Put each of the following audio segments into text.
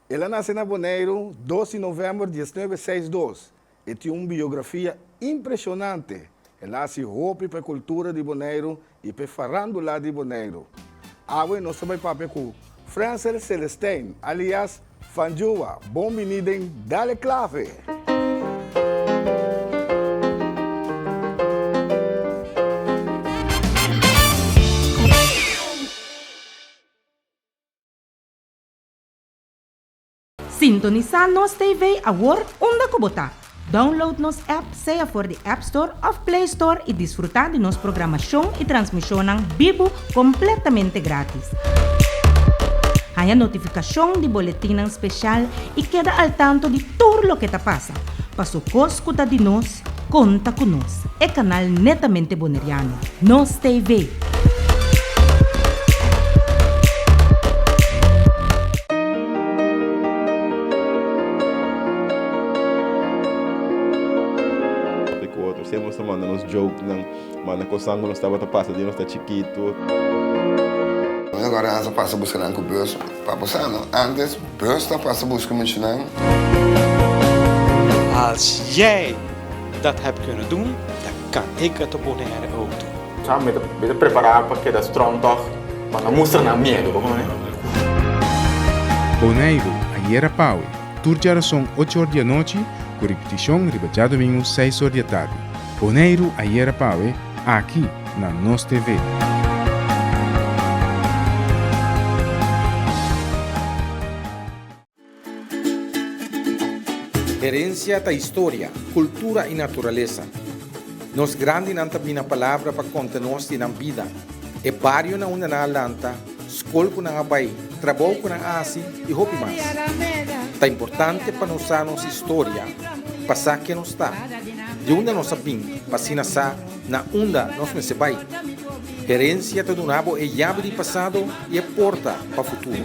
Ela nasceu na Bonaire, 12 de novembro de 1962. E tem uma biografia impressionante. Ela se roupa para a cultura de Bonaire e para a farândula de Bonaire. Agora nós vamos para com Francel Celestine, alias Fanjua. Bom-vindo em Dale Clave. Sintonizar nos TV agora onde kubota. Download nos app, seja por de App Store ou Play Store e desfrutar de nossa programação e transmissão vivo completamente grátis. Há notificação de boletim especial e queda al tanto de tudo o que está passa. Para escuta de nós, conta com nós. É canal netamente boneriano. Nos TV. Sempre nos mandando uns jokes, manda coçando quando estava a passar, de nós está chiquito. Agora nós passa buscando com o bus para passar, não? Antes, bus está passa buscando muito, não? Als jij dat hebt kunnen doen, dan kan ik het op Bonaire ook doen. Já me preparar para que da strong toch, mas não mostra na medo, né? Bonaire, ayer a Pau, turja são 8 horas da noite, com repetição riba domingo 6 horas da tarde. Bonaire, ayer a Pau, aqui na Nos TV. Herencia da história, cultura e natureza. Nos grande não tem a palavra para contar nós na vida. É barrio na una na lanta, escola com na abai, trabalho com na asi e roupa mais. É importante para nós a nossa história, passar que nós está. De onde nós sabemos, para sa na onda nós me se vai. Herencia do nabo é chave de passado e é porta para o futuro.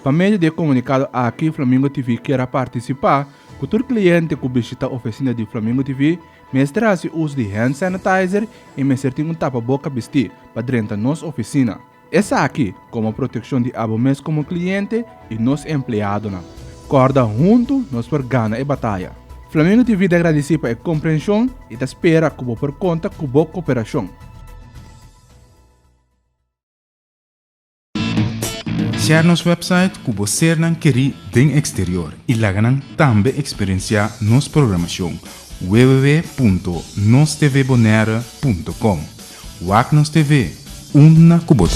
Para meio de comunicado aqui, Flamingo TV quer participar. Todo cliente que visita a oficina de Flamingo TV, mestre se uso de hand sanitizer e mestre tem tapa-boca vestir para dentro da nossa oficina. Essa aqui, como proteção de abomés como cliente e nos empregado. Corda junto, nós por gana e batalha. Flamingo TV te agradece por a compreensão e te espera como por conta com boa cooperação. Share nosso website que você não quer bem exterior e lá também experienciar nossa programação www.nostvbonaire.com. Wagnos TV, uma cubota.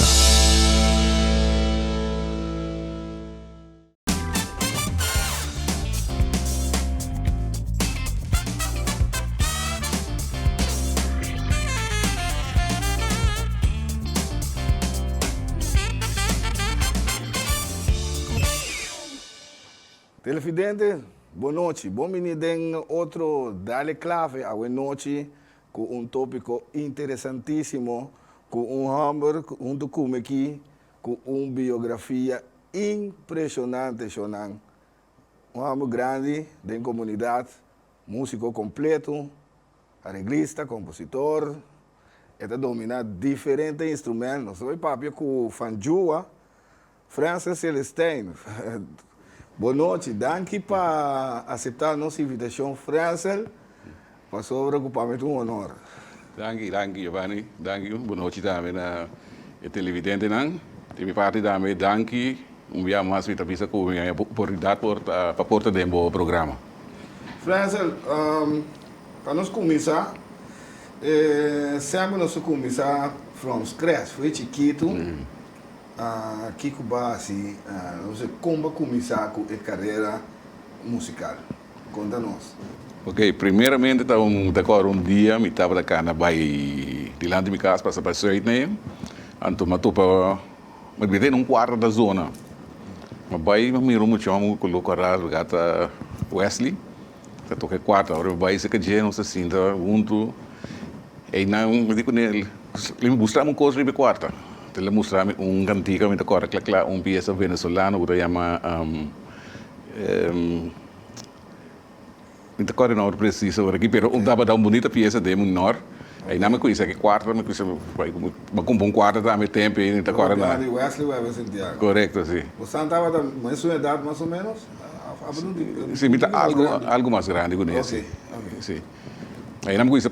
Televidente, boa noite. Bom-vindo em outro Dale Clave, a noite com tópico interessantíssimo, com homem junto com aqui, com uma biografia impressionante, Shonan. Homem grande da comunidade, músico completo, arreglista, compositor, está dominando diferentes instrumentos. Nós vamos papo com o Fanjua, Francel Celestine. Boa noite, danke por aceitar a nossa invitação, Francel. Passou preocupamento um honor. Danke, Giovanni. Danke, boa noite também na televidente. De minha parte também, danke. Dia mais me avisa com a oportunidade para porta de um programa. Francel, para nós começar, sempre nós começar from scratch, foi chiquito. Aqui com base, você como começar com a carreira musical? Conta-nos. Ok, primeiramente, um dia, me estava cá na Bahia, de lá de minha casa, para sair, né? Então, me botei num quarto da zona. Mas Bahia, me mirou muito, eu coloquei a gata Wesley, eu toquei quarto, agora Bahia, se que dia, não se sinta junto, e não, me digo nele, ele me mostrava uma coisa de quarto. Ele mostrava cantiga, uma peça venezuelana, que se chama não recordo não preciso agora aqui, pero dava uma bonita peça de menor. Aí na me conhece que quarta, me conhece, vai com um quarta também tempo e tá quarta Lá lá. de Wesley Weber Santiago. Correto, sim. Você estava da mesma idade, mais ou menos? Sim, me tá algo mais grande com esse. Ok, ok. Sim. Aí na me conhece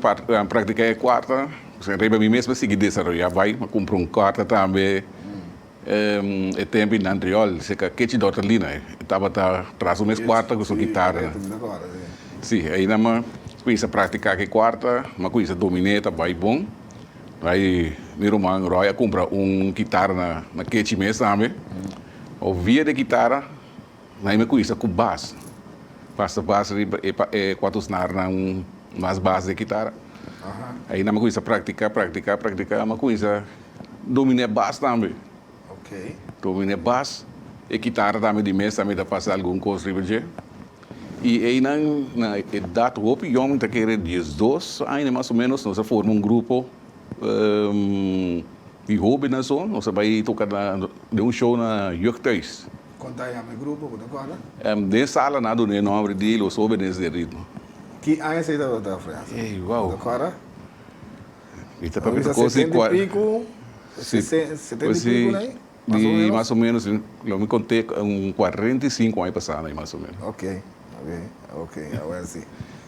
praticar quarta, você reba mim mesmo seguir desarrollar, vai, comprar um quarta também. É tempo em Andriol, se que te dota ali, né? Estava atrás do mês quarta com sua guitarra. Sim, aí na me conhece praticar que quarta, me conhece domineta, vai bom. Aí meu irmão Roy compra guitarra na que mês também. O via de guitarra, aí me conhece com bass. Passa bass e quatro snar na mais base de guitarra. Aí na me conhece praticar, me conhece dominar bass também. Ok. Dominar bass e guitarra também de mês também dá passar algum coisa ribeiro. E aí na idade o homem tá querendo 12 anos mais ou menos, nós formamos um grupo de hobby na zona, nós vai tocar de um show na Jeugdhuis. Conta aí a meu grupo, quando De sala nada do nome de los jóvenes de ritmo. Que ano você estava na França? Ei, uau. Agora? Está para ver coisa 70 e pico, 70 e pico, né? Mais ou menos, eu me contei 45 anos passados, mais ou menos. Ok, agora sim.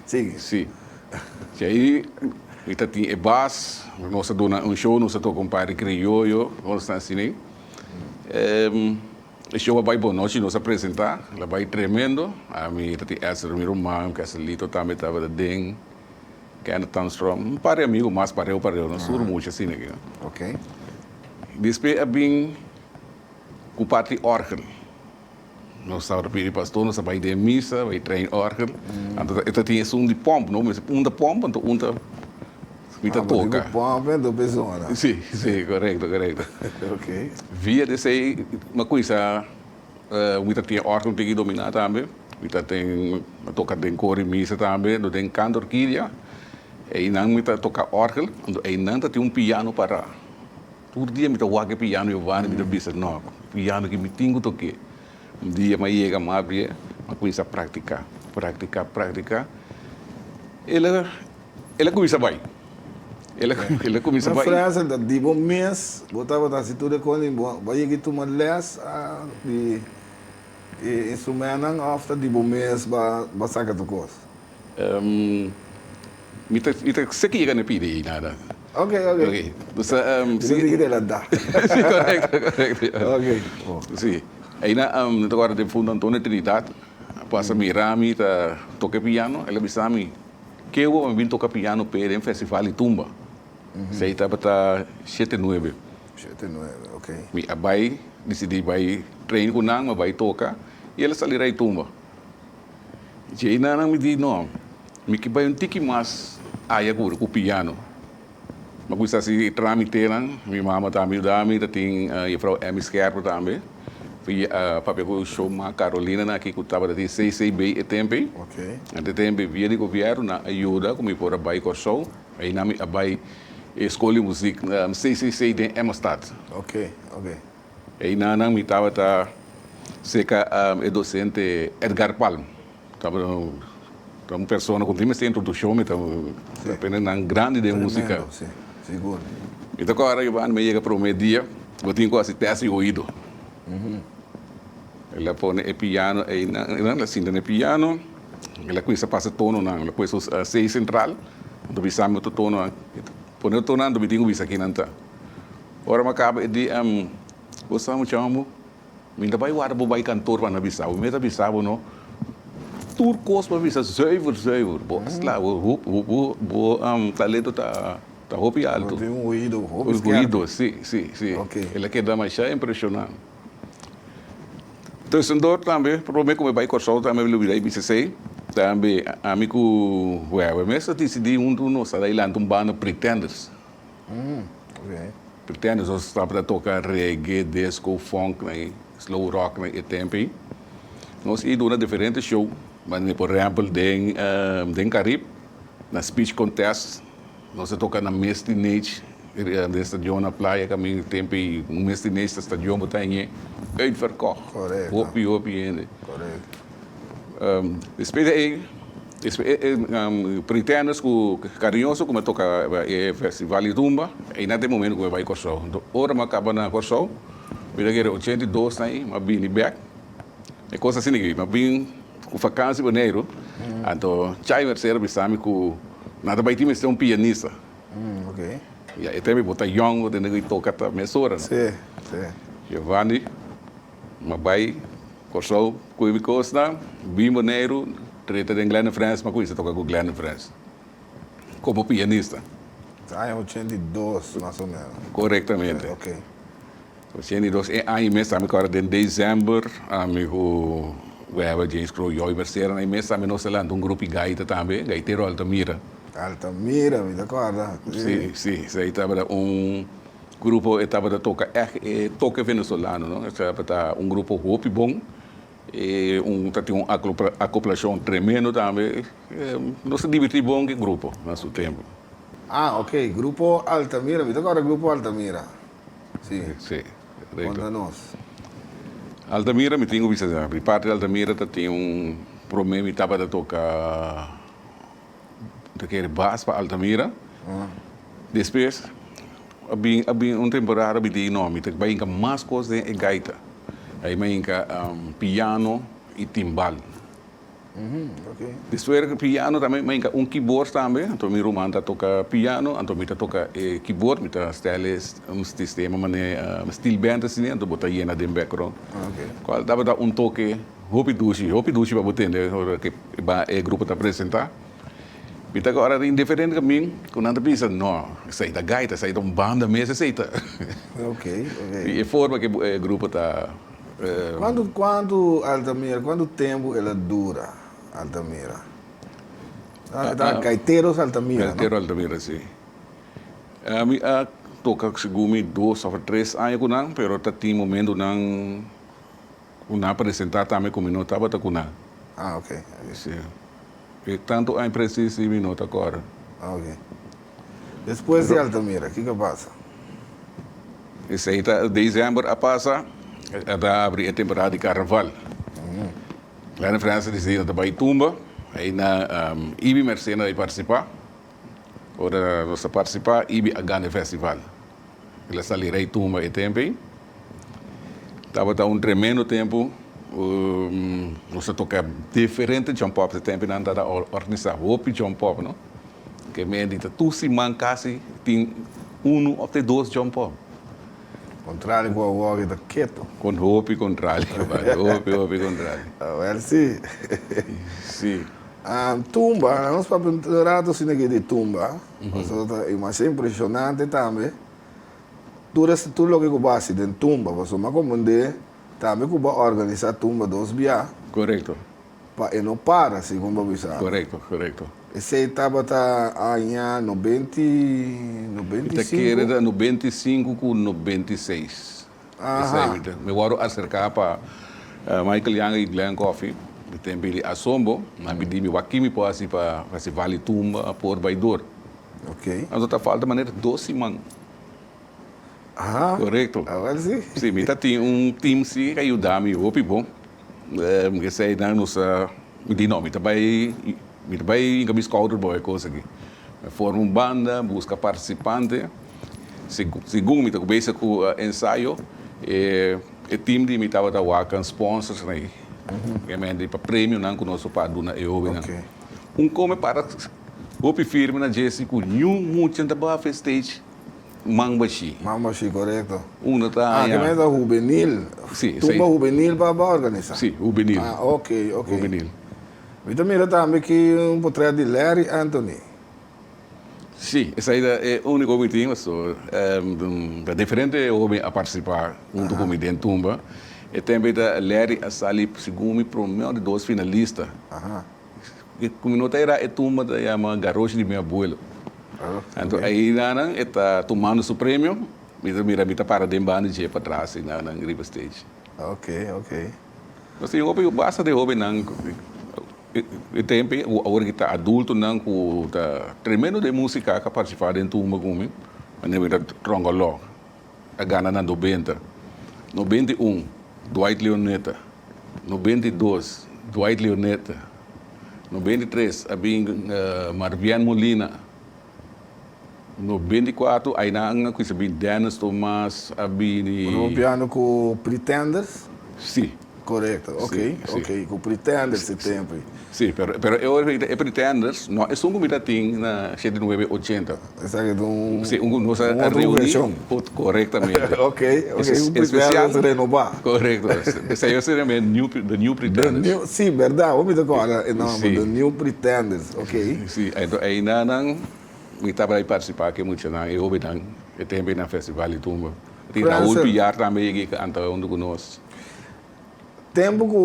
Sigue. Sim. E aí, kita tinha bass, nós damos show, nós tocamos um par de crioulo, nós estamos assim. O show vai bom, nós apresentar, ela vai tremendo. A mim, essa meu irmão, que esse lito também estava de ding, que era tão strong. Um par de amigos, mais pareu, nós somos muito assim, né? Ok. Depois, é bem com parte de órgão. Nós estávamos pedir pastor, nós vai de missa, vai treinar órgão. Então, tinha de pompa, não? De pompa, então, Mita toca. Pompa do pessoa. Sim, correto. Ok. Via desse, uma coisa, muita tinha órgão que dominar também. Muita tem, toca tem cor e missa também, tem cantor quilha. E não muita toca órgão, e não tem piano para. Todo dia me toca piano, eu vou, me bisa não, piano que me tingo toque. Dia mais chega mais abrir, uma coisa praticar. Ela começa bem. Ele começa Na a França, de bom mês, botava na cintura com ele, vai que tu les de instrumento, after de bom mês, vai sacar tu coisa. Mita sekiga na pidi nada. Ok. Então, Você tem que ela dar. Sim, correto. Ok. Sim. Aí agora de fundo Antônio Trinidad, passa mirami, toca piano, ela bisami. Que eu vim tocar piano para um festival em Tumba. Sei estava tá 7-9. Ok. Mi abai decidi vai treinar com nang, vai tocar e ela sairá em Tumba. E aí não me diz não, me que vai tiki mais aí agora com o piano. Mas coisa assim tramite lá, minha mama tá me dando, tem a frau Amy Scherper também. Fui para o show com a Carolina na que estava de CCB e tempo. Ok. Ante tempo via de governo na ajuda como por abai com show. Aí na minha abai escolhe música CCC de Emstad. Ok. Aí na minha estava seca docente Edgar Palm. Estava uma pessoa com time centro do show, estava apenas uma grande de música. Sim, seguro. Então agora eu me chega para o meio dia, eu tenho quase teste ouído. Ela põe o piano, ela cinta no piano, ela começa a passar tono, ela põe o 6 central, do bisamo o tono, põe o tono, do bitinho bisa aqui nanta. Ora me acaba de você me chama, ainda vai guardar vai cantor para na bisamo, me tá bisamo não. Tur para bisa zuiver, boss lá, o talento tá hopi alto. Tem ouído, ouído, sim. Ok. Ela quer dar mais impressionante. Então, sendor também, provavelmente como vai correr também ele virei BCC, também amigo, mas eu decidi nós aí lá banda Pretenders. Ok. Pretenders nós estava a tocar reggae, disco, funk, né, slow rock, né, e tempo. Nós íamos a diferentes shows, mas por exemplo, em Caribe, na speech contest, nós toca na Mestinage, na estação na praia, caminho tempo um Mestinage, na estação botanha. Uitverkocht. Correto. Hoppie ainda. Correto. Depois daí, Pretenders com carinhoso como toca festival de tumba e naquele momento que vai Corsol. Então, ora me acaba na Corsol, eu quero 82 aí, mas bem back. É coisa assim que mas bem com vacância em janeiro. Então, chai merceiro bisami com nada vai ter um pianista. Ok. E aí também botar young, tem que tocar a mesora. Sim. Giovanni, mas vai Corsol, Cuivi Costa, bem janeiro. Treta de Glenn France, mas coisa toca com Glenn France. Como pianista. Em 82, mais ou menos. Corretamente. Ok. 82 aí mês também agora em dezembro, amigo, we hebben James Crow Joiberseira, aí mês também nós lançamos grupo de gaita também, gaiteiro Altamira. Altamira, me acorda? Sim. Aí estava grupo, estava a tocar, toca venezuelano, não? Estava grupo Hopi bom. E tem uma acoplação tremenda também. Nós se divertimos bom com o grupo, no seu tempo. Ok. Grupo Altamira. Me agora Grupo Altamira. Sim. Conta-nos. Altamira, me tenho visto, a parte de Altamira tem problema, me estava a tocar daquele baixo para Altamira. Depois, havia temporada de nome, que vai mais coisas de gaita. Aí me piano e timbal. Ok. Depois piano também me keyboard também. Então meu irmão toca piano, então me toca keyboard, me style sistema steel band assim, então botar hiena de background. Ok. Qual dava toque hopi dushi para botar que o grupo está apresentar. Então agora indiferente caminho, quando anda pensa, não, sai da gaita, sai da banda mesmo, sai da. Ok. E a forma que o grupo está. Altamira, quanto tempo ela dura, Altamira? Gaiteiros Altamira, Gaiteiro Altamira, sim. Toca segundo 2 ou 3 anos com nós, mas tem momento não apresentar também como não estava com nós. Ok. Sim. E tanto é preciso minuto agora. Ok. Depois de Altamira, o que passa? Isso aí, dezembro, passa. Abre a temporada de carnaval. Lá na França, dizia que vai tumba, aí na Ibi Mercena vai participar. Ora, nós participar, Ibi a Gane Festival. Ela salirei tumba e tempo. Estava tremendo tempo. Nós toca diferente jump pop de tempo, não estava organizar hopi jump pop, não? Que me dita, tu se mancasi, tem 1 ou 2 jump pop. Contrário com o Wog da Quieto. Com hopi contrário, hopi contrário. Well, sim. Sim. Tumba, nós para pintar de tumba, mas é impressionante também. Tudo o que eu faço de tumba, você me compreende, também que eu organizar tumba dos dias. Correto. E não para, assim como você sabe. Correto. Esse estava em 95? Era 95 com 96. Me vou acercar para Michael Young e Glenn Coffey. Tem ele assombo, mas me diz que me pode para festival de tumba por baidor. Ok. Mas outra falta maneira 12 man. Correto. Agora sim. Sim, me tem time sim que ajuda-me, hopi bom. Que sei não nos me diz não, me também me scouter boy coisa aqui. Forma banda, busca participante. Segundo me começa com ensaio, o time de me estava com sponsors aí. Que me para prêmio não conosco para dona eu come para hopi firme na Jesse com muito da boa stage. Mambashi, correto. Tá. Que é juvenil. Sim, tumba juvenil para organizar. Sim, juvenil. Ok. Juvenil. Então, mira também que portrait de Larry Anthony. Sim, essa aí é o único que tinha, é diferente homem a participar junto com o tumba. E também da Larry a sair segundo prêmio de 2 finalistas. Como não era a tumba da minha garocha de meu abuelo. Então aí nana está tomando o prêmio, mira para dembando de para trás na river stage. Ok. Mas eu acho que basta de homem não e tempo agora que está adulto não com tá tremendo de música que participar em tumba comigo, mas não está trongoló. A Gana na 90, 91 Dwight Leoneta, 92 Dwight Leoneta, 93, havia Marvian Molina. 94, aí na anga que sabia Dennis Thomas, havia... O piano com Pretenders? Sim. Correto, ok, Sim, ok, com Pretenders esse tempo. Sim, pero eu Pretenders, não, é só um que tem na 7980. Essa é de um... Sim, nós outra versão. Corretamente. ok, Esse um Pretenders renovar. Correto. Esse aí seria The New Pretenders. Sim, verdade, vamos agora, não, Sim. The New Pretenders, ok. Sim, aí na eu estava aí participar que muito na eu vi também também na festival e tudo. Tem na UPR também que canta onde conosco. Tempo que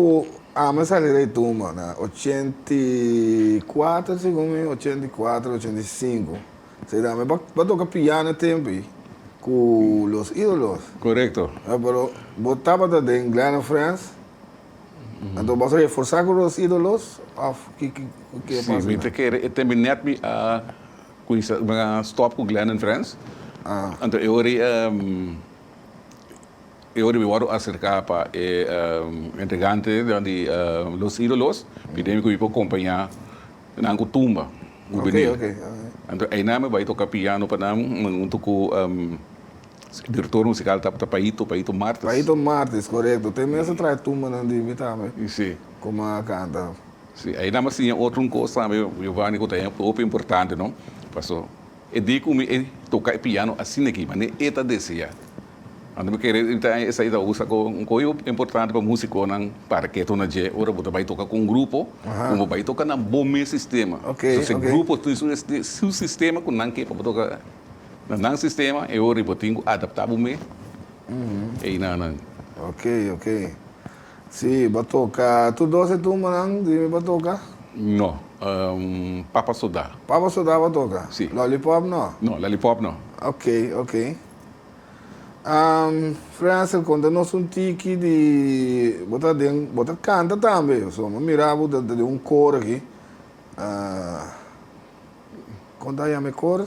mas saí turma, na 84, segundo 84, 85. Sei lá, mas para tocar piano tempo com os ídolos. Correto. Pero botava da Inglaterra, France. Então você reforçar com os ídolos, que passa? Sim, eu quero também net me com isso, stop com Glenn in France. Então eu me vou acercar para integrante de los ídolos, pedimos que eu possa acompanhar na tumba. Ok. Então aí na me vai tocar piano para nós, toco diretor musical para Paito Martes. Paito Martes, correto. Tem mesmo traz tumba na de também. Sim. Como a canta. Sim, aí na mas tinha outra coisa também, Giovanni, que é muito importante, não? Passou. Eu digo que tocar piano assim aqui, mas é esta descia. Então, essa aí usa com coisa importante para músico, para que tu não je, ora você vai tocar com um grupo, como vai tocar na bom sistema. Ok. Se grupo tem seu sistema com não que para tocar na sistema, eu ora você tem que adaptar o me. Aí não. Ok. Sim, vai tocar. Tu doce tu manang de vai tocar? Não. Papa Soda. Papa Soda vai tocar? Sim. Lollipop não? Não, Lollipop não. Ok. França, conta-nos tique de... Bota canta também. Só me mirava de coro aqui. Conta aí a minha cor?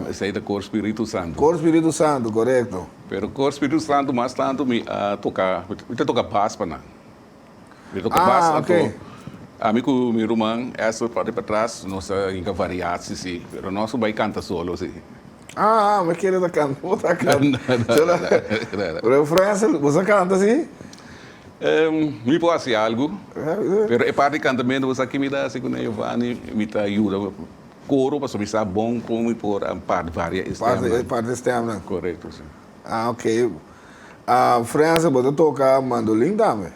Essa aí da cor Espírito Santo. Cor Espírito Santo, correto. Pero cor Espírito Santo, mais tanto me toca bass para nós. Me toca bass, ok. Amigo, meu irmão, essa para trás, nossa inca variados, sim. Pero nosso vai canta solo, sim. Mas querer cantar, outra canta. Pero França, você canta assim? Me pode ser algo, pero é parte de cantamento, você aqui me dá, assim, com o Giovanni, me dá ajuda. Coro, para saber se é bom, como por a parte várias externa. Parte externa. Correto, sim. Ok. França, você toca mandolim também?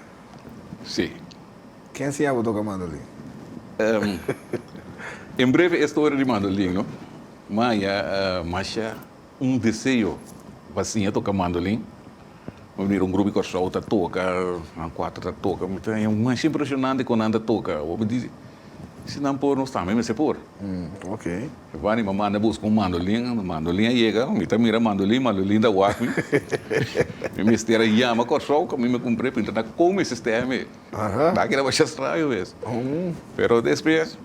Sim. Quem se chama tocar mandolim? Em breve, a história de mandolim, não? Mas desejo para tocar mandolim. Vamos ver grupo que solta toca, quatro toca, é mais impressionante quando anda toca. Eu dizer, se não por nós também, mas se por. Ok. Vai me manda buscar mandolim chega, me tá mira mandolim da Wacmi. Me mistera yama com soca, me comprei para entrar como esse sistema. Daqui era bastante estranho mesmo. Pero depois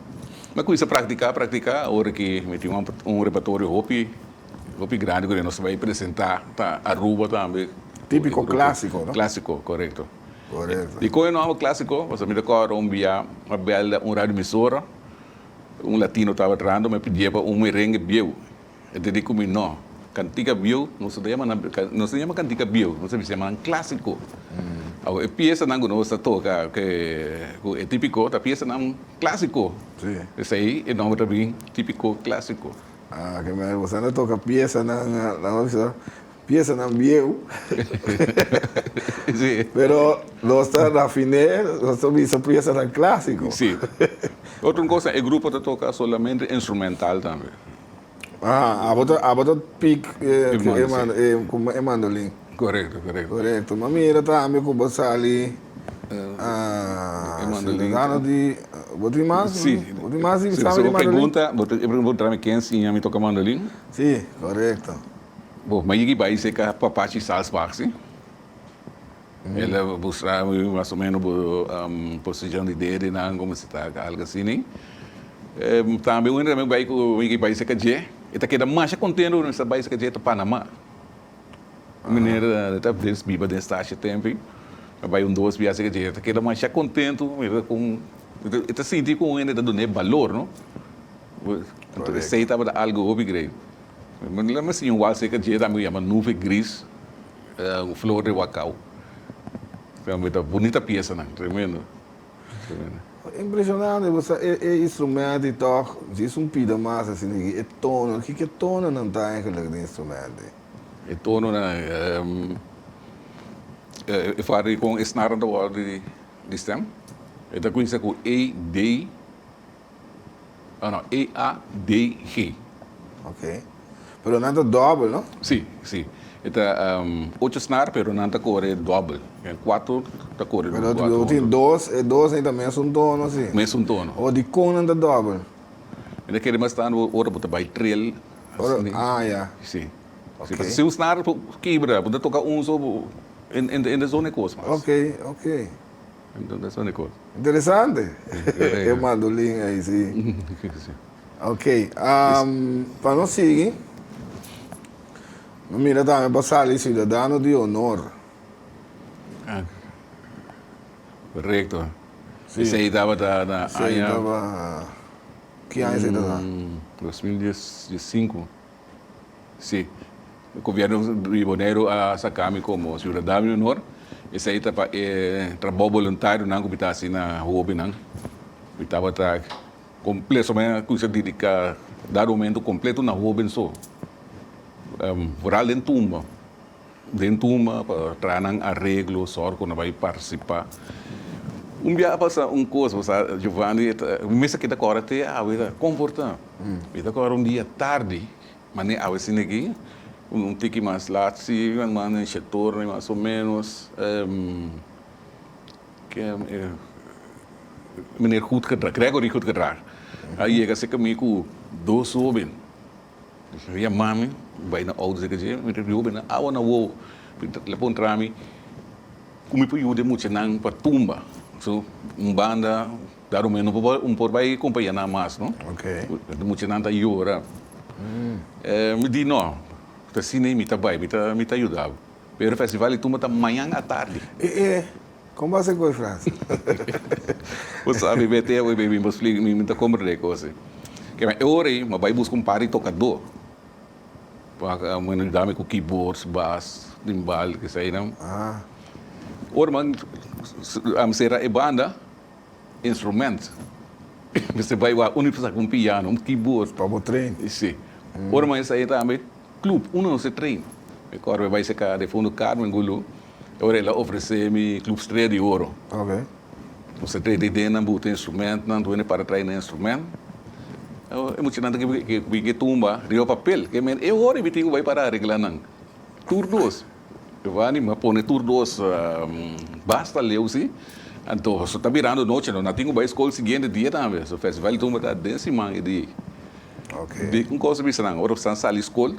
mas com isso praticar, hora que me tinha repertório hopi grande que nós vai apresentar, tá Aruba também. Típico clássico, não? Clássico, correto. Correto. E com o nome clássico, você me decora uma bela radioemissora, latino estava atrás, me pedia para merengue bio. Eu digo que não, cantiga bio, não se chama cantiga bio, não se chama clássico. A peça não gosta toca, que é típico, a peça não clássico. Sim. Esse aí é o nome também típico clássico. Que você não toca peça pieza não viu. Sim. Pero nós está rafiné, nós estamos essa pieza não clássico. Sim. Outra coisa, o grupo está toca solamente instrumental também. A bota pic é mandolim. Correto. Mas mira também com você ali. mandolim. Botem mais? Sim. Botem mais e Se sabe de mandolim? pergunta quem sim me toca mandolim? Sim, correto. Bom, mas aqui vai ser que a papachi Salzbach, sim? Ela busca mais ou menos a posição de dedo, como se está, algo assim, né? Também o também vai que vai ser que é, e tá queda mais contendo nessa vai ser que é Panamá. Mineira tá desbiba desse taxa tempo. Vai dois viagens que tá queda mais contento com Ito sinti ko ngayon ito doon valor, no? Então, receita para algo upgrade. Mas lembra assim, um walse que já também chama nuvem gris, flor de wacau. É uma bonita peça, né? Tremendo. Impressionante, você é instrumento e toch, isso pida mais assim, é tono, o que é tono não está eigenlijk de instrumento? É tono, né? Eu falei com esse nada do ordem de stem. Eu conheço com E-A-D-G. Ok. Pero não é double, não? Sim, sim. Está 8 snar, pero não está cor é double. 4 está cor é double. Pero tem dois aí também é um tono, assim. Mas um tono. Ou de cone não double. Ainda queremos estar no hora para vai trail. Ah, ja. Sim. Okay. Se o snar quebra, pode tocar só em zona coisa. Ok, ok. Então, é zona coisa. Interessante. Eu mando o link aí, sim. Ok. Para nós seguir, mira também passar ali cidadão de honor. Correto. Sim. Esse aí estava na Sim, estava... Que ano você estava? 2015. Sim. O governo do Iboneiro a sacar-me como cidadão de honor. Esse aí estava trabalho voluntário, não que estava assim na hobby, não. Estava completo, mas coisa dedicar, dar momento completo na hobby só. Voral dentro tumba. Dentro tumba, para trazer arreglo, só quando vai participar. Dia passa coisa, Giovanni, mesmo que da cora até a vida confortável. Da cora dia tarde, mas nem a assim aqui, tique mais lá, se mano setor mais ou menos, que meneer goed gedrag, Gregory goed gedrag. Aí chega se comigo 2 jovens. Ja mami, vai na outra que met de jovens, awa na wo, telefon trami, como para ajuda muito não para tumba. So, banda, dar menos por vai acompanhar na mais, não? Ok. Muito não tá llora. Me di não, tá cine me tá vai, me tá ajudava. Pero festival tumba tá manhã à tarde. Como você foi, França? Você sabe, BT, eu me explico, me tá como de coisa. Que eu orei, mas vai buscar pari tocador. Para dame com keyboards, bass, timbal, que sei não. Ora, man, será a banda, instrumento. Você vai lá, unificar com piano, keyboard. Para o treino. Sim. Ora, man, isso aí também, clube, não se treina. Agora vai ser de fundo Carmen Gulu. Ora, ela oferece-me clube estreia de ouro. Ok. Você treina de dentro, botar instrumento, não doendo para treinar instrumento. É muito nada que tumba, rio papel. Que eu ora e tenho vai para arreglar não. Tour 2. Eu vou animar, põe tour 2, basta ler assim. Então, você está virando noite, não tenho vai escola seguinte dia também. O festival tumba está décima dia. Ok. De com coisa bisa não, ora você sai escola,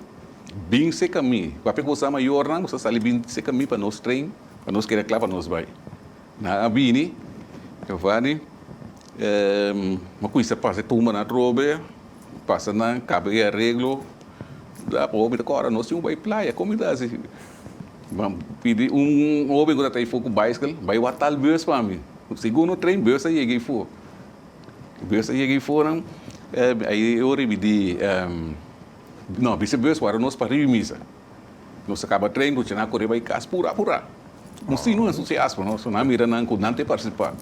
bem se caminho. Papel coisa maior não, você sai bem se caminho para nós trein, para nós querer clavar nós vai. Na abini, eu vou animar. Mas com isso passa tumba na trobe, passa na cabe e arreglo, dá para ouvir agora nós temos vai praia, como dá assim, pedir homem que está aí fogo bicycle, vai o tal bus para mim, segundo trem bus aí cheguei fora, aí eu repeti, não, esse bus para nós para remisa, nós acaba trem, nós tinha correr vai casa pura, nós não é entusiasmo, nós não mira não com não ter participar.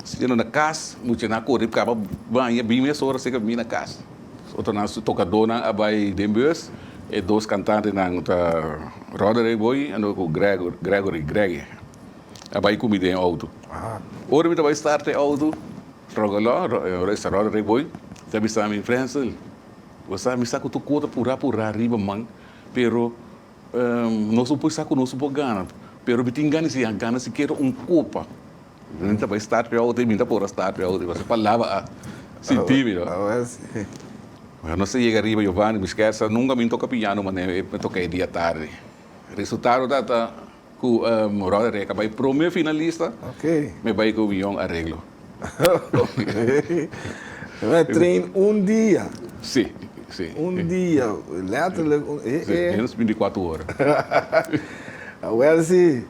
Se na casa, muito na cor, ficava bem, bem mais horas que bem na casa. Outro nosso tocador na abai de bus, e 2 cantantes na Roderick Boy e o Gregory. Abai comida em auto. Ora me vai estar te auto, trogaló, Roderick Boy, sabe está em França. Você me saco tu conta por arriba man, pero não supo saco não supo gana, pero bitingani se quer copa. Minta vai estar pior, minta por estar pior, você falava assim tímido. Eu não sei chegar arriba, Giovanni, me esquece, nunca me toca piano, mas me toquei dia tarde. Resultado da com Roderick, vai pro meu finalista, me vai com o avião arreglo. Vai treinar dia. Sim. Dia, letterlijk. Menos 24 horas. Well, sim.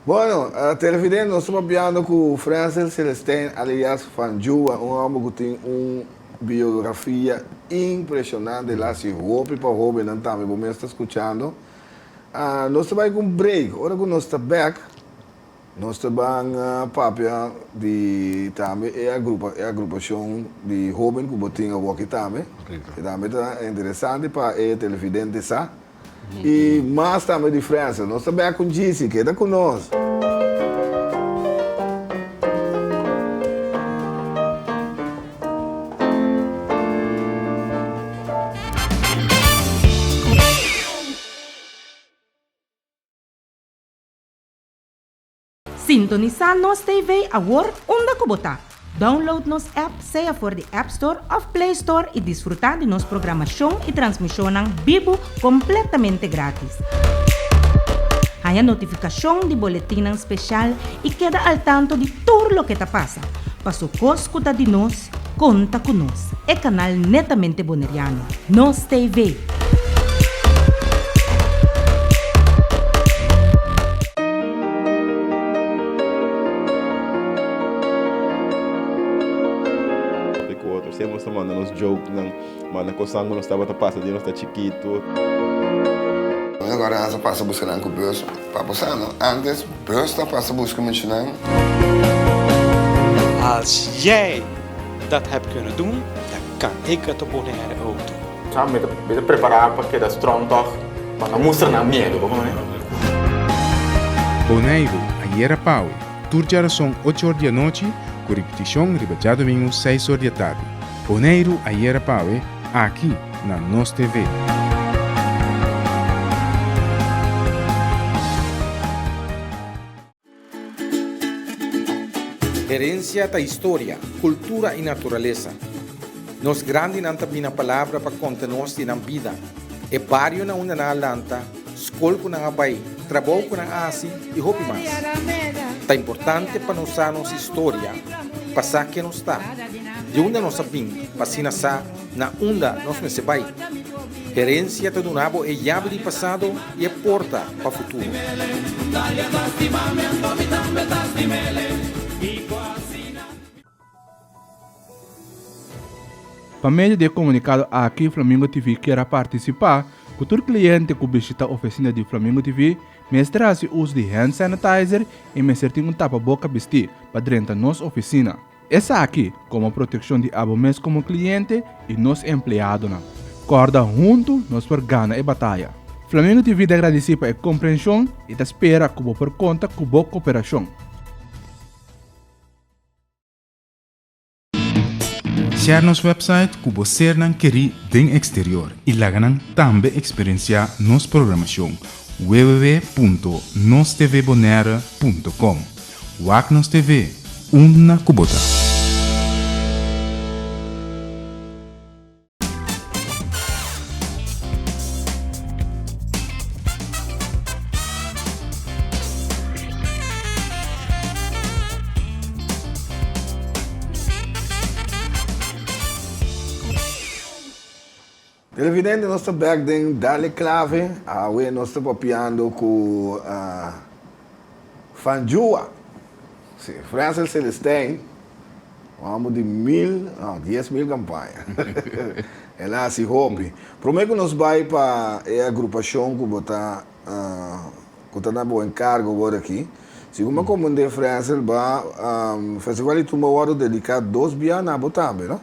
Bueno, televidente, nós estamos falando com o Francis Celestine, aliás Fanjua, um homem que tem uma biografia impressionante lá, se roupa para roupa, não também, você está escutando. Nós estamos com um break, agora que nós estamos back, nós estamos papia de também, é a agrupação de jovens que você tem aqui também, que também é interessante para o televidente, sabe? E mais também de França. Nós estamos com Gissi, que está conosco. Sintonizar nos TV agora onde que botar. Download nos app, seja for the App Store of Play Store e desfrutar de nossa programação e transmissão vivo completamente grátis. Há notificação de boletim especial e queda al tanto de tudo o que está passa. Para escuta de nós, conta com nós. É canal netamente boneriano. Nos TV. Hemos tomando nos jokes, mano, coçando nos estava passando, nós está chiquito. Agora nós passa buscando com o bus, para passar, não? Antes, bus está passa buscando mentionando. Als jij dat hebt kunnen doen, dan kan ik het op Bonaire ook doen. Sabe, me preparar para que da strong toch, mas não mostra na medo, como é? Bonaire, ayer a Pau, turjara são 8 horas da noite, com repetição riba domingo 6 horas da tarde. Bonaire, ayer a Pau, aqui na Nos TV. Herencia da história, cultura e natureza. Nos grande não tem a palavra para contar nós na vida. É barrio na una na lanta, escola na abai, trabalho na asi e roupa mais. É importante para nós a nossa história, passar que nós está. De onde nós sabemos, passina sa na onda nós se vai. Herencia do nabo é chave de passado e é porta para o futuro. Para meio de comunicado aqui, Flamingo TV quer participar. Todo cliente que visita a oficina de Flamingo TV, mestra se uso de hand sanitizer e mestre tem tapa-boca vestir para dentro da nossa oficina. Essa aqui, como proteção de abomés como cliente e nos empleados. Corda junto, nós por gana e batalha. Flamingo TV te agradece por a compreensão e te espera como por conta com boa cooperação. Share nosso website que você não quer den exterior e lá também experienciar nossa programação www.nostvbonaire.com. WAC Nos TV, uma cubota. Televidente, nós estamos back dentro Dale Clave, nós estamos papiando com Fanjua, Francis Celestine, vamos de 10.000 campanhas. Ela se rompe. Prometo que nós vamos para a agrupação que está na boa encargo agora aqui. Segundo como de Francis, vai festival de Tumawaro dedicado 2 dias na Botambe, não?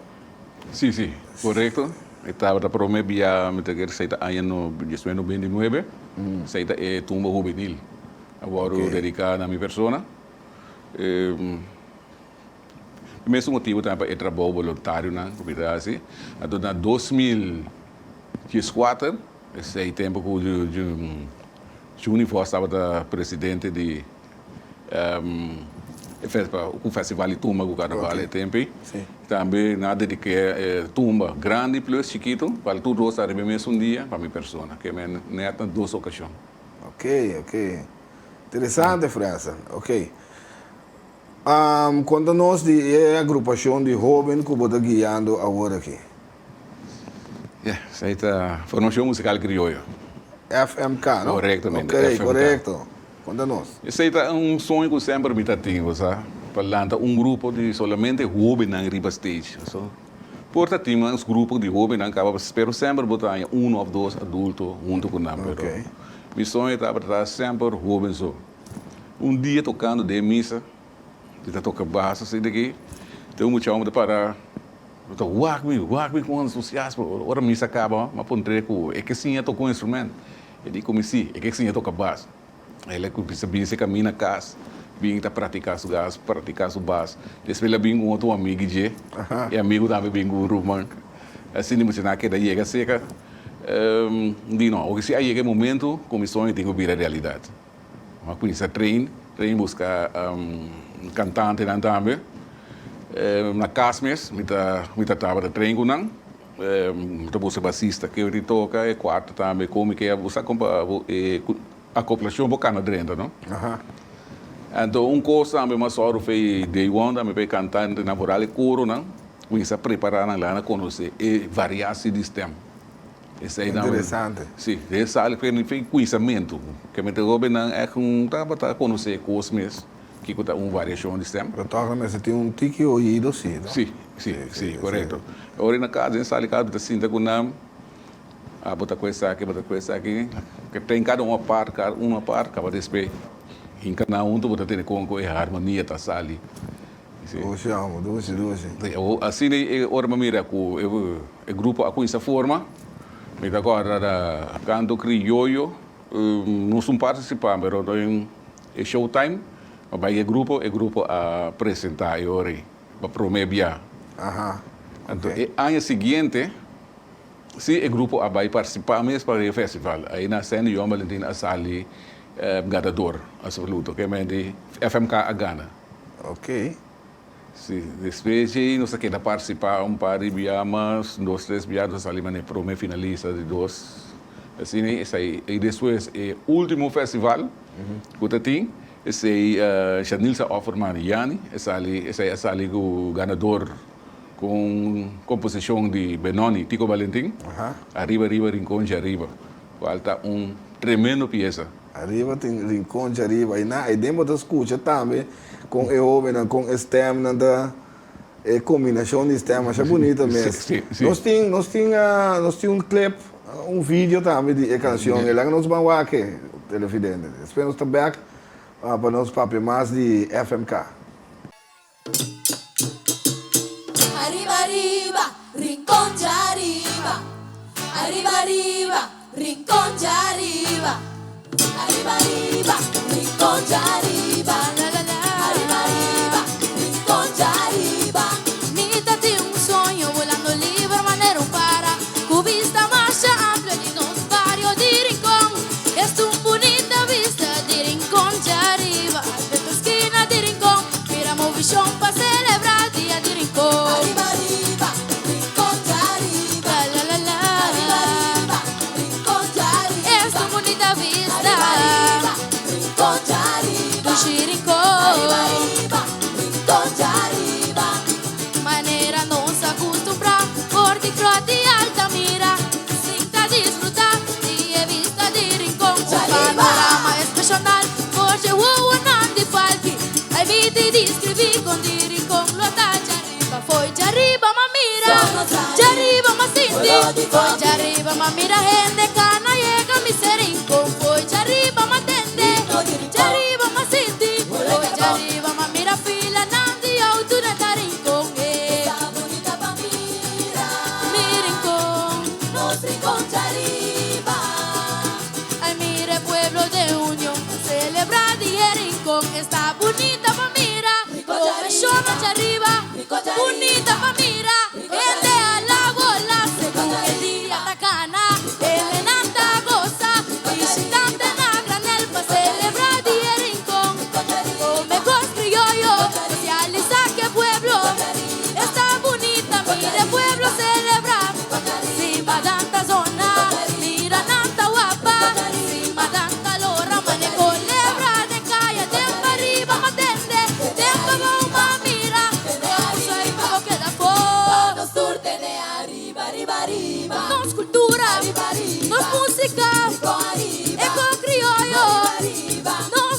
Sim, sim, correto. Estava a prometer a meter seita ano 2029, seita é tumba juvenil. Agora dedicada a minha pessoa. O mesmo motivo também para o trabalho voluntário na comunidade. Então, em 2014, esse tempo que o Júnior estava presidente de o festival de tumba do carnaval tempo. Também nada de que tumba grande plus chiquito, para tudo rosa de mesmo dia para minha pessoa, que me neta 2 ocasiões. Ok. Interessante, França. Ok. Quando nós de agrupação de jovens que você guiando agora aqui? Essa é a formação musical crioulo. FMK, não? Corretamente. Ok, correto. Conta-nos. Esse é sonho que sempre me tenho, sabe? Para lançar grupo de somente jovens na riba stage. So, porta tem uns grupos de jovens, espero sempre botar ou dois adultos junto com nós. Ok. Meu sonho é estar sempre jovens. Dia tocando de missa, de tocar baixo, assim daqui, tem muito chão de parar. Walk me com entusiasmo. Ora missa acaba, mas pontrei com é que sim eu toco instrumento. Eu digo como sim, é que sim eu toco baixo. Ele é que bem se caminha na casa, bem tá praticar o gás, praticar o baixo. Depois ele bem com outro amigo de, e amigo também bem com o Roman. Assim não se naquela chega seca. Não, o que se aí é momento, como sonho tem que vir a realidade. Mas com esse treino buscar cantante também. Na casa mesmo, me estava de treino não. Eu busco bassista que eu toca e quarto também como que é buscar acoplação bacana dentro, não? Então coisa também mas só fez day one também para cantante na moral e coro não. Começa a preparar lá na conhecer e variar-se de sistema. Isso é interessante. Sim, esse é o conhecimento que me deu bem é que tá conhecer coisas mesmo. Que conta variação de sistema. Para tocar mas tem tique ouvido sim. Sim, correto. Agora na casa, em sala de casa, assim, tá com nome. Bota coisa aqui, que tem cada uma parte, acaba de espelho. Em cada tu bota ter com a harmonia da sala. Doce. Assim, ora mira com o grupo a essa forma. Mas agora, quando crioulo, não são participando, mas é showtime. Mas o grupo a apresentar agora, para promover. Então, ano seguinte, se o grupo vai participar mesmo para o festival, aí na cena eu me a sali ganador absoluto, que é de FMK a Gana. Ok. Sim, depois não sei que participar par de biamas, 2, 3 biamas ali mas prome finalista de 2. Assim, isso aí. E depois o último festival, que tem, esse é Chanilsa Offerman Yani, esse é ali o ganador com composição de Benoni, Tico Valentim, Arriba, Rincón de Arriba. Falta tremendo peça. Arriba tem Rincón de Arriba, e dentro da escuta também, com o jovem, com o stem, da combinação de stem, é bonita mesmo. Sim. Nós temos clip, vídeo também de canção, e lá nós vamos aqui, televidente. Espero estar back para nós papel mais de FMK. Arriba, Rincón de Arriba. Arriba, Rincón de Arriba. Arriba, Rincón de Arriba. Arriba, Rincón de Arriba. Mita tem sonho volando livre, mas não para. Com vista mais ampla de nos barrios de Rincón. Es una bonita vista de Rincón de Arriba. De tu esquina de Rincón, miramos visión para celebrar día de Rincón. Arriba, Rincón de Arriba. Arriba, Rincón de Arriba. Es una bonita vista. Rincón de Arriba. Tu Rincón. Arriba, Rincón de Arriba. Manera não se acostumbrar, porque crote Altamira. Sinta disfrutar de vista de Rincón. Un panorama excepcional, porque não de falque. Ai me te descrevi com de Rincón, lota de arriba. Foi de arriba, mamira. De arriba, masindi. Foi de arriba, mamira, gente, cana, llega, mi ser Rincón. Foi de arriba, matende. De arriba, masindi. Foi de arriba, mamira, fila, nandi, altura da Rincón. Essa bonita mamira. Mi Rincón, nos Rincón de arriba. Ay, mire, pueblo de unión, celebra día Rincón. Esta bonita mamira, profesiona de arriba. Bonita mamira, gente a la bola. Según el día tacana, Elenanta goza. Visitante na granel pa celebrar día Rincón. Come con criollo, socializa que pueblo. Esta bonita, mire pueblo celebrar. Sima tanta zona, mira tanta guapa. Sima tanta lora, manejo lebra de calle. Tempo arriba, matende, tempo goma, mira. Eu soy como queda por. Nos surte de arriba, arriba. Nos cultura, nos música, eco criollo. Nos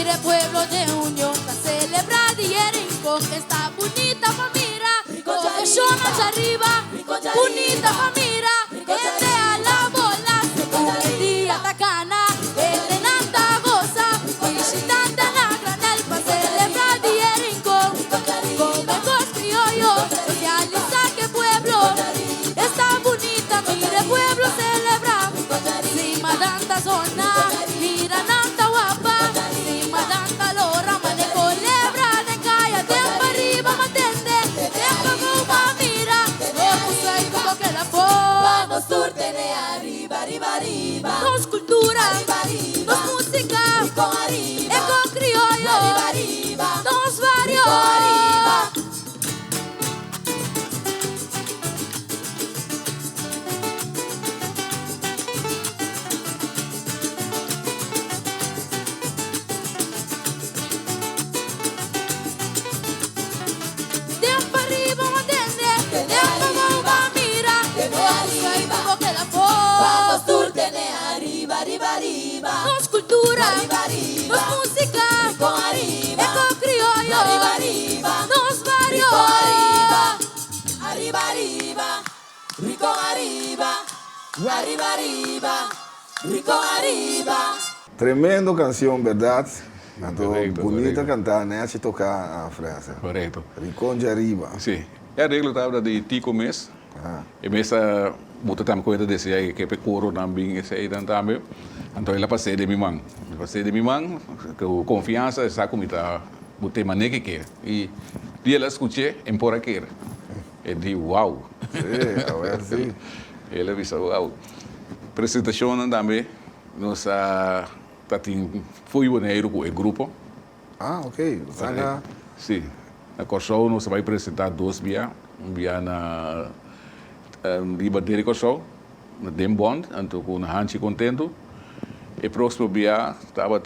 mire pueblo de unión, a celebrar y rincón, esta bonita familia, profesiona hacia arriba, bonita familia, entre a la bola, el día tacana, el nanta goza, visitante la granel, para celebrar y rincón, come cos criollo, socializa que pueblo, esta bonita, mire pueblo celebra, rima tanta zona, mira tanta guapa, rima tanta lora, mane colebra, de calla, tempo arriba, matende, tempo como mira, no soy como que la fo, vamos surtene arriba, arriba, arriba, nos cultura, arriba, arriba, nos música, con arriba, con criollo, arriba, arriba, nos varios, arriba. Tempo arriba, matende, tempo como mira, no soy como que la fo, vamos surtene arriba, arriba, arriba, nos cultura, arriba, arriba, nos música, con arriba, con criollo, arriba, arriba, nos varios, arriba, arriba, arriba, rico arriba, arriba, arriba, rico arriba. Tremendo canción, ¿verdad? Correcto, Bonita correcto. cantar, né? Se tocar a frase. Correto. Rincón de arriba. Sim. É a regra estava de tico mês. E mês muita tempo coisa desse aí que é coro também esse aí também. Então ela passei de mim. Passei de mim, com confiança, essa comida botei maneira que e ela escutei em por aqui. E de uau. Sim, agora sim. Ela disse uau. Apresentação também. Nós foi o neiro com o grupo. Ah, ok. Saga. Sim. Na Corsol nós vai apresentar dois dias. Dia na Ribadeira Corsol, na Dembond, então com a Hanchi Contento. E próximo dia estava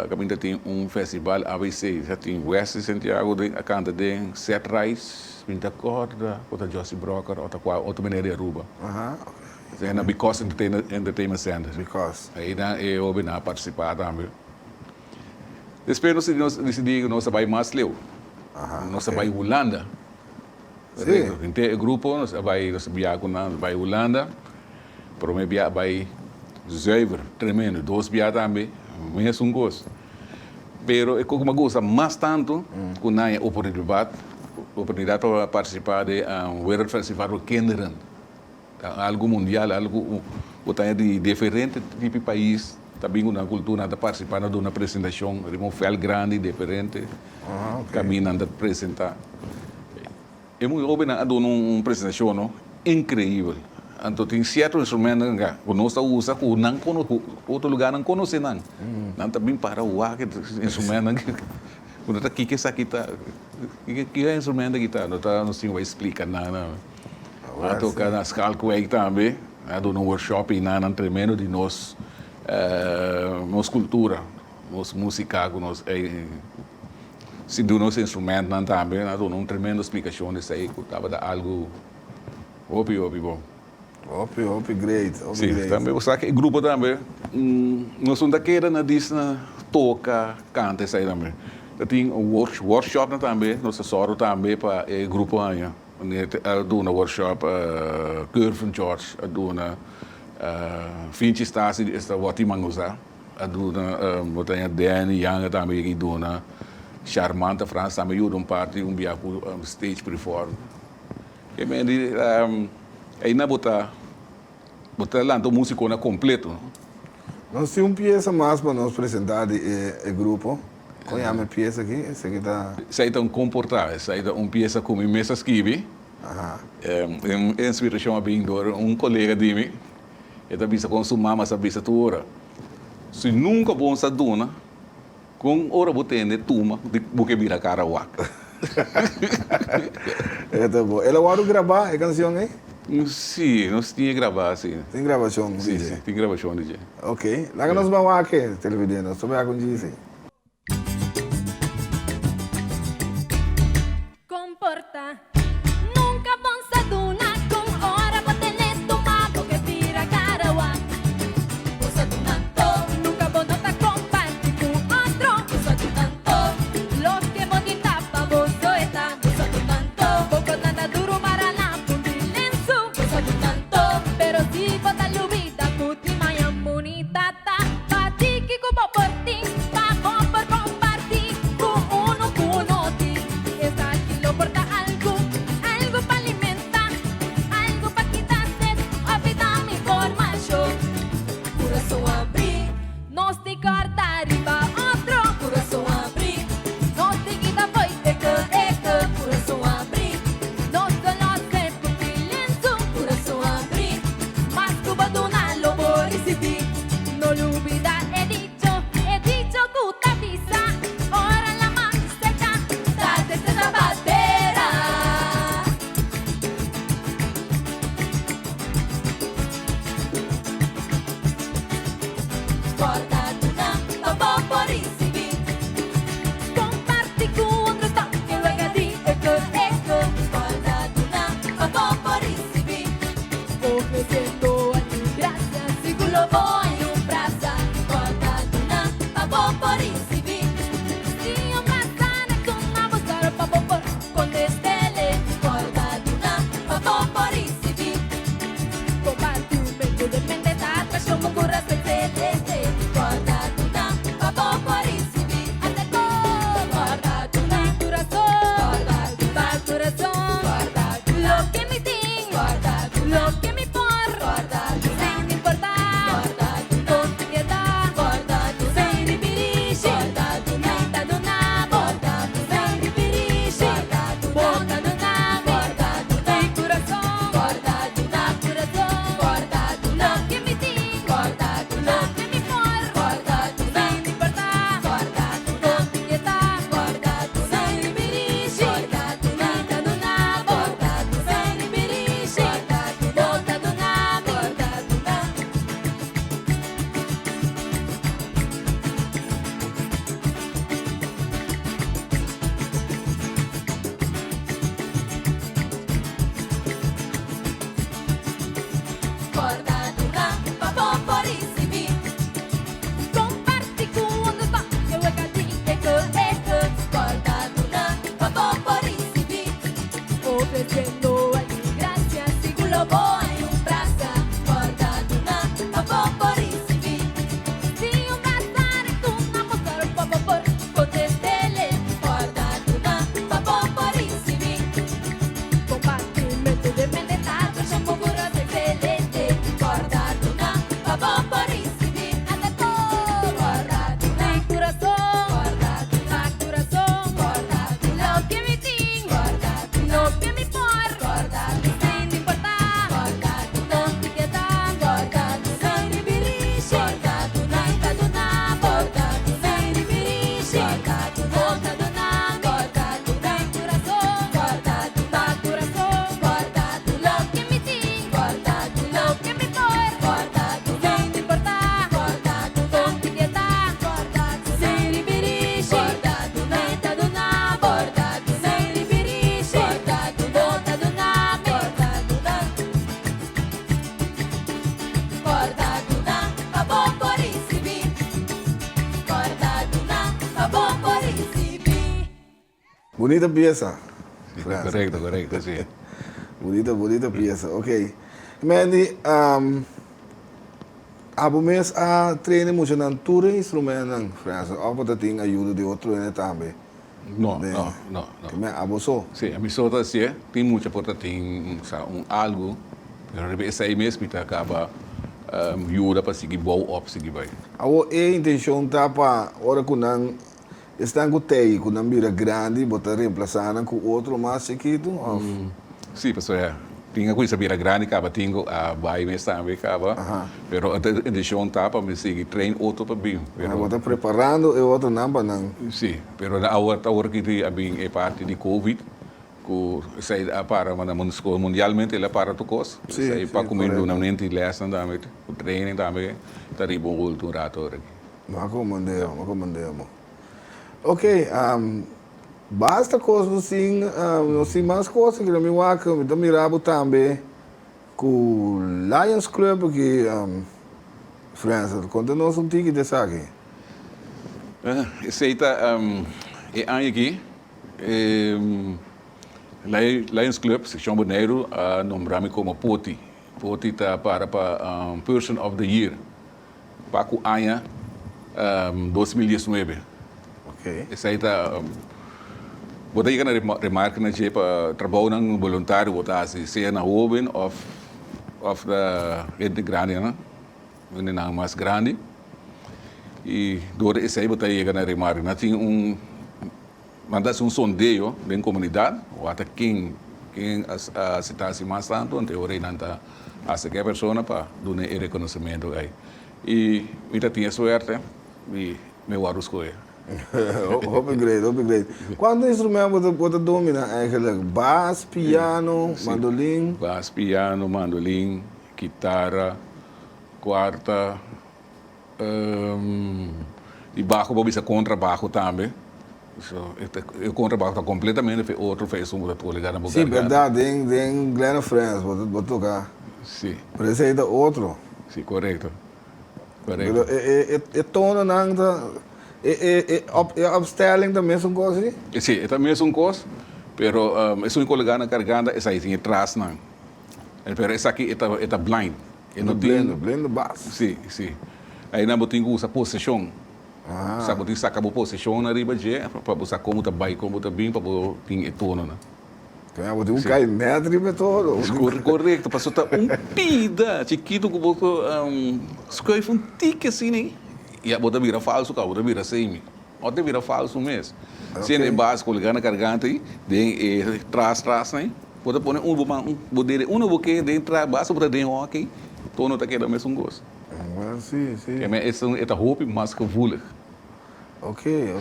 caminhando tem festival ABC, já tem West Santiago, a canta de Seth Rice, Pinta Corda, outra Josie Broker, outra Mineira de Aruba. É na Because Entertainment Center. Because. Aí eu vim participar também. Depois nós decidimos que nós vai mais leu. Nós vai Holanda. Sim. Então o grupo nós vai Holanda. Para mim vai zuiver, tremendo. Dois dias também, mesmo gosto. Pero eu como gosto mais tanto com a oportunidade para participar de World Festival de Kinderen. Algo mundial, algo de diferente tipo de país, também uma cultura de participar de uma apresentação, de um fel grande, diferente, caminhando a apresentar. É muito óbvio na uma apresentação incrível. Então tem certo instrumento que nós usa que não conhece, outro lugar não conhece não. Não também para o instrumento que quando está aqui que essa guitarra, que é instrumento da guitarra, não está não se vai explicar nada. A tocar na escola que eu também, a do workshop e na tremendo de nós cultura, nossa música, nós se do nosso instrumento não também, a do tremendo explicação disso aí, que estava algo óbvio bom. Óbvio, great. Sim, também você que grupo também, nós somos daquela na Disney toca, canta isso aí também. Tem workshop também, nós só também para o grupo aí. Doen een workshop, Curven George, doen Finch Stasi, is dat wat die mangoza. Doen wat je Danny Young, daarmee doen charmante Frans, daarmee doen party, bia stage perform. Ik meen die, na bota lanto músico na completo. Nós temos peça mais para nos apresentar o grupo. Qual é a minha peça aqui? Essa aqui está... Zij dan comportar, zij dan peça com me mesa escrevi. Inspiração bem door colega de mim. Ele bisa com sua mama sa bisa tua. Se nunca bom sa dona, com ora botende tuma, de buque vira cara waka. É tá bom. Ela vai gravar a canção aí? Sim, nós tinha gravar sim. Tem gravação? Sim, sim, tem gravação DJ. Ok. Lá que nós vamos aqui, televidente, sobre a condição. Comporta, nunca bonsa duna con ora potene tomato que vira carawa. Bonsa dunanto, nunca bonota comparti con otro. Bonsa dunanto. Bonita pieza. Correcto, correcto, sí. Bonita pieza, ok. Mandy, abo mes a trainen mucho en tour instrumenten, Francis, of dat ding ajuda de outro en também. No. Que me abo so. Sí, a mi sota sí, tem mucha porta tem algo, pero rebe 6 meses me acaba ajuda para seguir bom op seguir vai. Abo intenção tá para hora kunang estão com tei, kunang vira grande, botar reemplazando com outro mais chiquito. Sí, pues tinha coisa vira grande, acaba tingo a vai mesmo também acaba. Pero a intenção tá para me seguir trein outro para bem. Pero botar preparando e outro namba não. Sí, pero a hora que a bem é parte de COVID. Sai para mundialmente ele para tu cos. Sai para comer na mente lesson também, o training também, tá ribo um rato aqui. Macomandeo. Ok, basta coisa assim, não sei mais coisas que me waca, me dá mirabo também com Lions Club que França, conta-nos tique dessa aqui. Esse aí tá é aqui. Lions Club, seção Bonaire, nombrame como Poti. Poti está para Person of the Year. Para o ano 2019. Ok. Esse aí está... Você tem que remarcar que para trabalhar com voluntário, você seja na Open of the Ente Grande, né? Não mais grande. E door esse aí você tem que remarcar que mandas sondeio da comunidade, ou até quem está se mais tanto, então eu nanta a qualquer pessoa para dar o reconhecimento aí. E eu tinha sorte e me guardo escolher. Upgrade. Quantos instrumentos você domina eigenlijk? Bass, piano, mandolim? Bass, piano, mandolim, guitarra, quarta, e baixo, vou dizer contrabaixo também. O contrabaixo está completamente outro fez para ligar na boca. Sim, verdade, tem Glenn Friends, vou tocar. Sim. Mas esse aí é outro. Sim, correto. É tono nada, é upstyling também são coisas? Sim, é também são coisas, pero é um colega na carganda, essa aí tem atrás não. Pero essa aqui é blind. Blind bass. Sim. Aí não tem que usar posição. Sabe, tem que sacar a posição na riba para usar como está bem, como está bem, para ter tono, né? Você tem cai metro e todo. Correto, passou tá pida, chiquito que você escreve tique assim, né? E você vira falso, você vira semi. Você vira falso mesmo. Se é base, colega na garganta, tem trás, né? Você põe um boquinho dentro da base, você tem ok, tono tá querendo mesmo gosto. Sim. Essa é a roupa mais que vulga. Ok.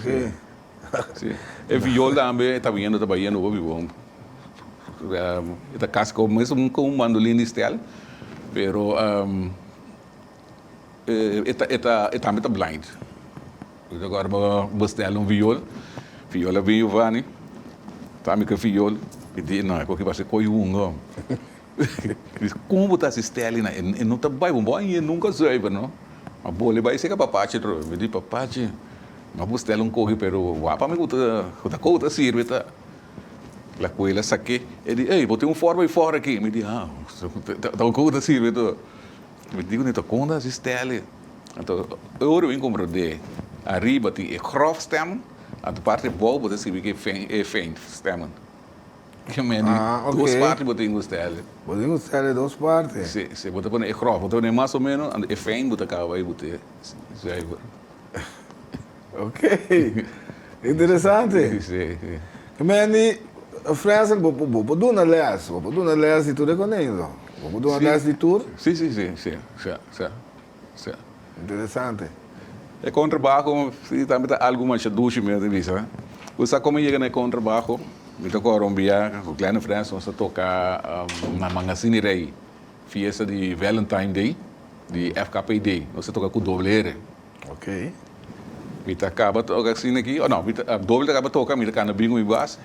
Sim. E viola também, está vendo, bom. Esta casca mesmo com um mandolim de style, pero também está blind. Agora vou style viola veio vani, também que viola, e diz não, porque vai ser coiungo. Como está esse style na, e não está bom, e nunca saiba, não. Mas boa, ele vai ser que papache, me diz papache, mas vou style corre, pero para mim o coisa sirve tá. La coelha saquei, ele disse, ei, botei forma e fora aqui. Me disse, tá coisa sirve, então. Me digo, então, quando as stelle, então, eu incomodei. Arriba tem grof stem, a parte boa você sabe que é faint stem. Que me duas partes botei em stelle. Botei em stelle duas partes. Sim, botei para é grof, botei mais ou menos, é faint, botei cá, vai botei. Ok, interessante. Sim. Mas França, vou dar uma les de tudo com ele. Vou dar uma les de tudo? Sim. Interessante. É contrabaixo, também está algo mais doce mesmo, né? Você como chega no contrabaixo, me tocou romper, o Glenn Friends, nós tocar na Magazine Rei, fiesta de Valentine Day, de FKP Day, nós tocar com doble. Ok. Me acaba tocar assim aqui, ou não, a doble acaba tocar, me tocar na bingo e base.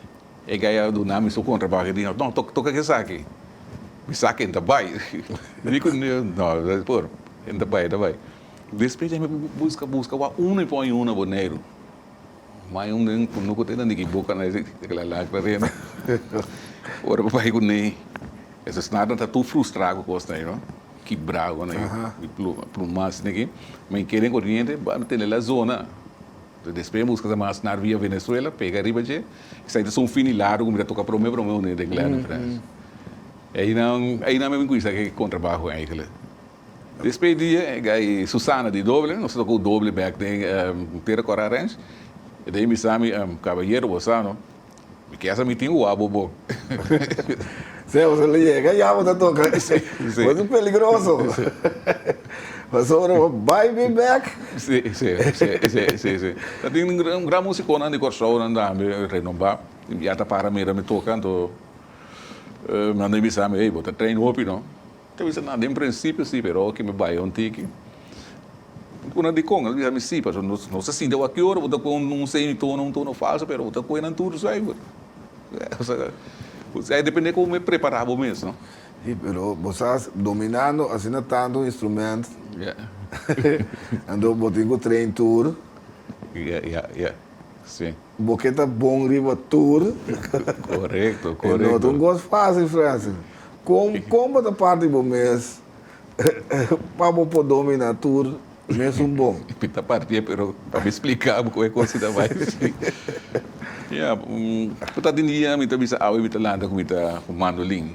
E ganha do nome do contrabaixo, ele não, toca que saque. Me saque em tabai. Digo, não, por, em tabai. Depois me busca, uma e põe uma boneiro. Mas nunca tem ninguém boca na aquela lá para rena. Ora para aí com nem. Essa nada tá tudo frustrado com isso, não? Que bravo, né? Pro mais ninguém. Mas querem corrente, vai ter na zona. Depois música mais na via Venezuela, pega riba de, sai de um fim largo, como toca para o meu né, de Glenn France. Aí não me conhece que contrabaixo aí aquele. Depois de Susana de doble, nós tocou doble back tem Pera Corarense. E daí me chama Cavalheiro Bossano. Me quer me tem o abo. Você lhe chega e a outra toca. Muito peligroso. Mas agora vai me back. Sim. Tem um grande músico de Corsão, anda renovar. Já está para mim tocando. Mas me chama aí, bota treino opi não. Então isso nada em princípio sim, pero que me vai ontem. Quando de Congo, ele me sim, não sei se deu aqui hora, vou com um tono falso, pero vou com ele tudo sai. Aí depende como me preparava mesmo. Sim, pero você dominando assim tanto instrumento. Andou botando treino tour. Sim. Boqueta bom riba tour. Correto. Não, tu gosta fácil, Francis. Como da parte do mês para poder dominar tour, mesmo bom. Pita parte, pero para me explicar como é que você vai. Puta dia, me também me tá lá com mandolim.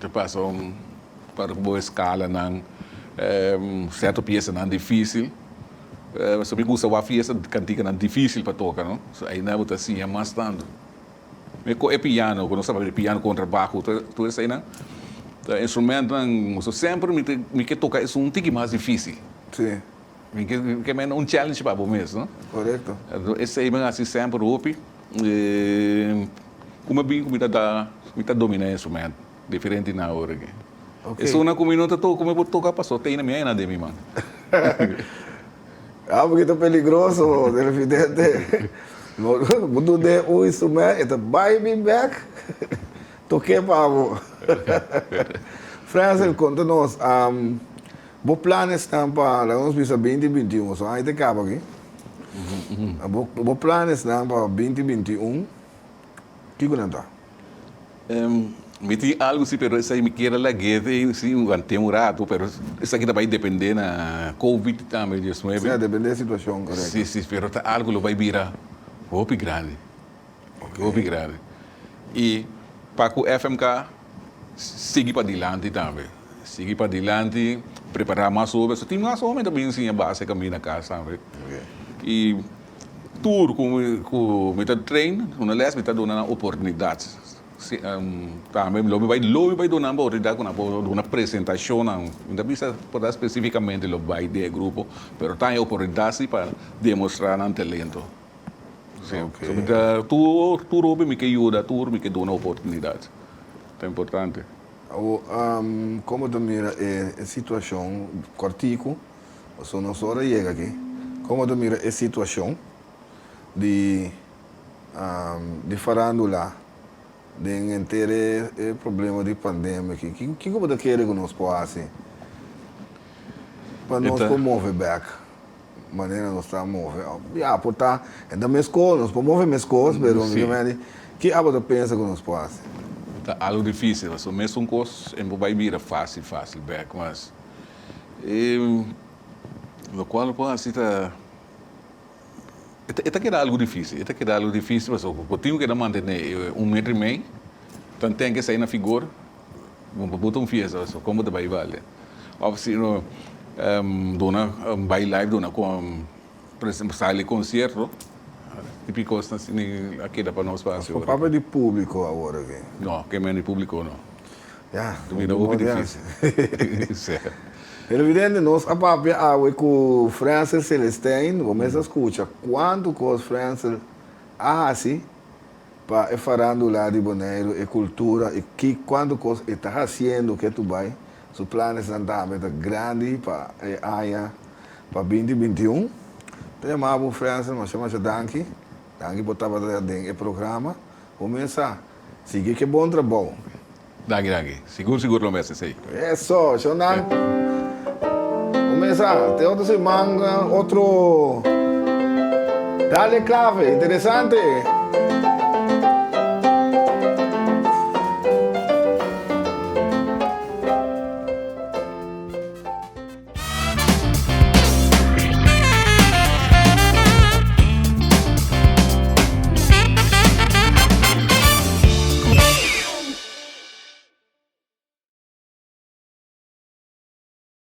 Te passa para boa escala não certa peça não difícil. Se me gusta a fiesta cantica não difícil para tocar, não? Aí não botar assim é mais tanto. Me co é piano, quando sabe piano contrabaixo, tu isso aí não? Instrumento não, sempre me que tocar isso um tique mais difícil. Sim. Me que é um challenge para você mesmo, não? Correto. Esse aí é assim sempre opi. Como bem como me domina o instrumento, diferente na hora aqui. Okay. Isso não como não tô como eu tocar passou tem na minha de mim, mano. Porque tá perigoso, de repente. Mudo de o instrumento, vai me back. Toquei para você. Francis, conta-nos, vos planes estão para os 2021, só aí te acaba aqui. Vos planes estão para 2021. Que conta? Me tem algo assim, pero isso aí me quer lá guete, sim, um temporada, pero isso aqui vai depender na COVID também, Deus me. Sim, depende da situação, correto. Sim, pero tá algo vai virar hopi grande. Hopi grande. E para o FMK seguir para diante também. Seguir para diante, preparar mais sobre, só tem mais homem também sim a base caminho na casa também. E tudo com me tá treino, uma les me tá dando oportunidades. Também lo vai dar uma oportunidade com uma apresentação, não precisa falar especificamente lo vai de grupo, pero tem oportunidade para demonstrar um talento. Okay. Tu roube me que ajuda, tu me que dá uma oportunidade. É importante. Como tu mira a situação, cortico, ou não só chega aqui, como tu mira a situação de farándula, de entender o problema de pandemia aqui, que como tu quer que nós possamos para nós promover back, maneira nós estamos movendo, portar, ainda mais coisas, nós promover mais coisas, mas que a você pensa que nós possamos? Tá algo difícil, mas mesmo coisas não vai vir fácil back, mas no qual pode assim tá que algo difícil, mas eu tenho que manter 1,5 metro, então tem que sair na figura, vamos botar fiesta, como te vai valer. Ou se não, dona vai live, dona com, por exemplo, sai concerto, típico assim, aqui dá para nós fazer. O papel de público agora aqui? Não, que é de público não. Já, é difícil. É evidente, nós a papel com Francis Celestine, começa a escutar quanto que Francis assim para fazer lá de Bonaire e cultura e que quanto que está fazendo que tu vai, os planos são também grandes para a área para 2021. Então, o Francis, nós chamamos de Danke por estar dentro do programa. Começa, seguir que bom trabalho. Danke. Seguro lo mesmo, sei. É só, Shonan. Começa, tem outra semana, outro Dale clave, interessante.